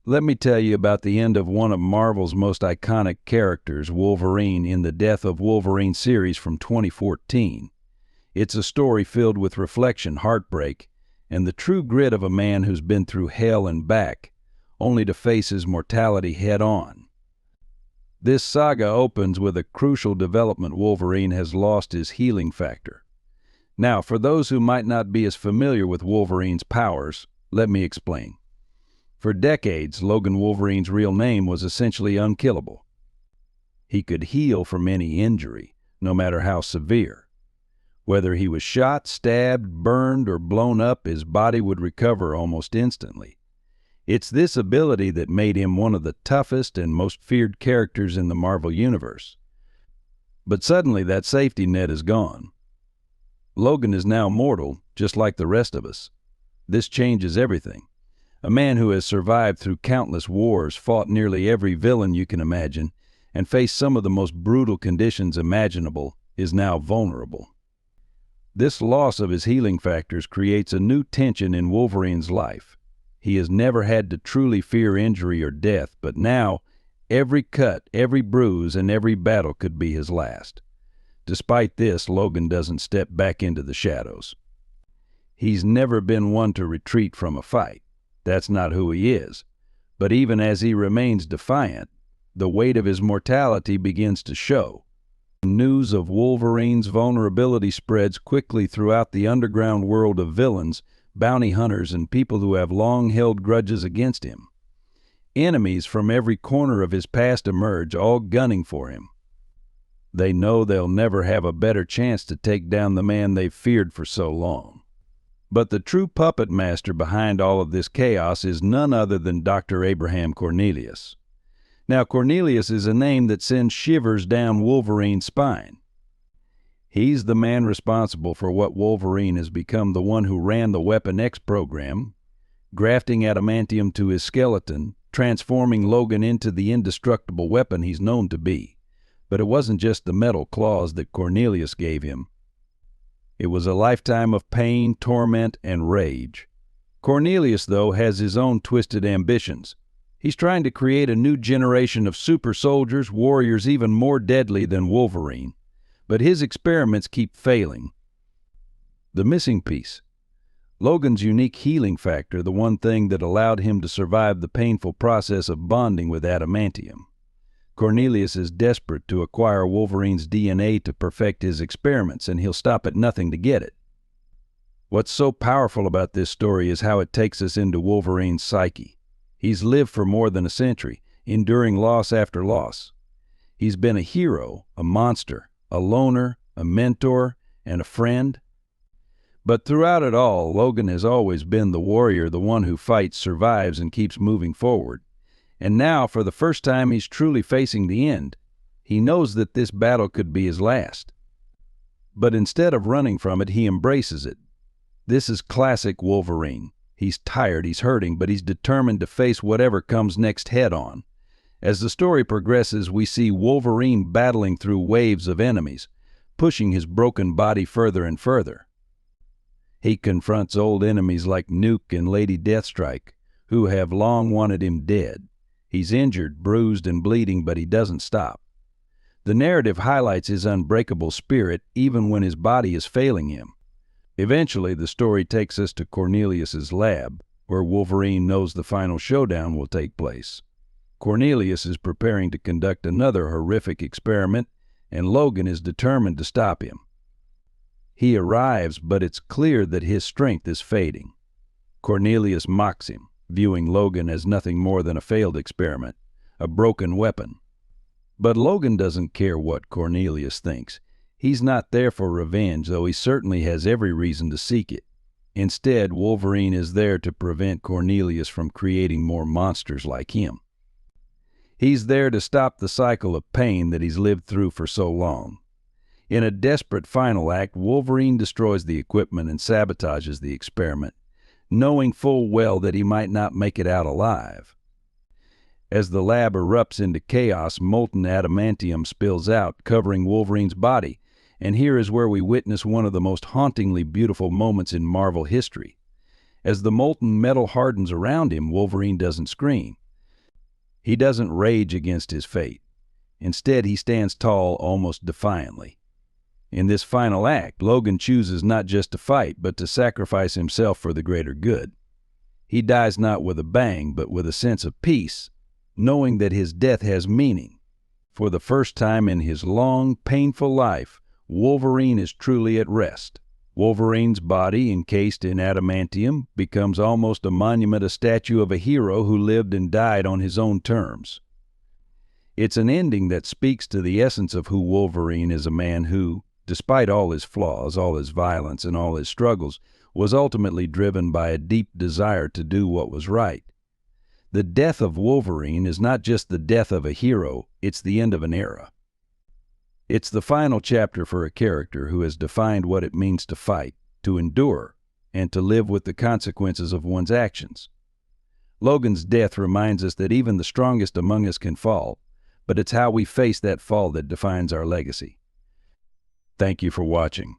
Let me tell you about the end of one of Marvel's most iconic characters, Wolverine, in the Death of Wolverine series from 2014. It's a story filled with reflection, heartbreak, and the true grit of a man who's been through hell and back, only to face his mortality head-on. This saga opens with a crucial development. Wolverine has lost his healing factor. Now, for those who might not be as familiar with Wolverine's powers, let me explain. For decades, Logan Wolverine's real name was essentially unkillable. He could heal from any injury, no matter how severe. Whether he was shot, stabbed, burned, or blown up, his body would recover almost instantly. It's this ability that made him one of the toughest and most feared characters in the Marvel Universe. But suddenly that safety net is gone. Logan is now mortal, just like the rest of us. This changes everything. A man who has survived through countless wars, fought nearly every villain you can imagine, and faced some of the most brutal conditions imaginable, is now vulnerable. This loss of his healing factors creates a new tension in Wolverine's life. He has never had to truly fear injury or death, but now every cut, every bruise, and every battle could be his last. Despite this, Logan doesn't step back into the shadows. He's never been one to retreat from a fight. That's not who he is. But even as he remains defiant, the weight of his mortality begins to show. News of Wolverine's vulnerability spreads quickly throughout the underground world of villains, bounty hunters, and people who have long held grudges against him. Enemies from every corner of his past emerge, all gunning for him. They know they'll never have a better chance to take down the man they've feared for so long. But the true puppet master behind all of this chaos is none other than Dr. Abraham Cornelius. Now, Cornelius is a name that sends shivers down Wolverine's spine. He's the man responsible for what Wolverine has become, the one who ran the Weapon X program, grafting adamantium to his skeleton, transforming Logan into the indestructible weapon he's known to be. But it wasn't just the metal claws that Cornelius gave him. It was a lifetime of pain, torment, and rage. Cornelius, though, has his own twisted ambitions. He's trying to create a new generation of super soldiers, warriors even more deadly than Wolverine. But his experiments keep failing. The missing piece. Logan's unique healing factor, the one thing that allowed him to survive the painful process of bonding with adamantium. Cornelius is desperate to acquire Wolverine's DNA to perfect his experiments, and he'll stop at nothing to get it. What's so powerful about this story is how it takes us into Wolverine's psyche. He's lived for more than a century, enduring loss after loss. He's been a hero, a monster, a loner, a mentor, and a friend. But throughout it all, Logan has always been the warrior, the one who fights, survives, and keeps moving forward. And now, for the first time, he's truly facing the end. He knows that this battle could be his last. But instead of running from it, he embraces it. This is classic Wolverine. He's tired, he's hurting, but he's determined to face whatever comes next head-on. As the story progresses, we see Wolverine battling through waves of enemies, pushing his broken body further and further. He confronts old enemies like Nuke and Lady Deathstrike, who have long wanted him dead. He's injured, bruised, and bleeding, but he doesn't stop. The narrative highlights his unbreakable spirit even when his body is failing him. Eventually, the story takes us to Cornelius's lab, where Wolverine knows the final showdown will take place. Cornelius is preparing to conduct another horrific experiment, and Logan is determined to stop him. He arrives, but it's clear that his strength is fading. Cornelius mocks him, viewing Logan as nothing more than a failed experiment, a broken weapon. But Logan doesn't care what Cornelius thinks. He's not there for revenge, though he certainly has every reason to seek it. Instead, Wolverine is there to prevent Cornelius from creating more monsters like him. He's there to stop the cycle of pain that he's lived through for so long. In a desperate final act, Wolverine destroys the equipment and sabotages the experiment, knowing full well that he might not make it out alive. As the lab erupts into chaos, molten adamantium spills out, covering Wolverine's body, and here is where we witness one of the most hauntingly beautiful moments in Marvel history. As the molten metal hardens around him, Wolverine doesn't scream. He doesn't rage against his fate. Instead, he stands tall almost defiantly. In this final act, Logan chooses not just to fight, but to sacrifice himself for the greater good. He dies not with a bang, but with a sense of peace, knowing that his death has meaning. For the first time in his long, painful life, Wolverine is truly at rest. Wolverine's body, encased in adamantium, becomes almost a monument, a statue of a hero who lived and died on his own terms. It's an ending that speaks to the essence of who Wolverine is, a man who, despite all his flaws, all his violence, and all his struggles, was ultimately driven by a deep desire to do what was right. The death of Wolverine is not just the death of a hero, it's the end of an era. It's the final chapter for a character who has defined what it means to fight, to endure, and to live with the consequences of one's actions. Logan's death reminds us that even the strongest among us can fall, but it's how we face that fall that defines our legacy. Thank you for watching.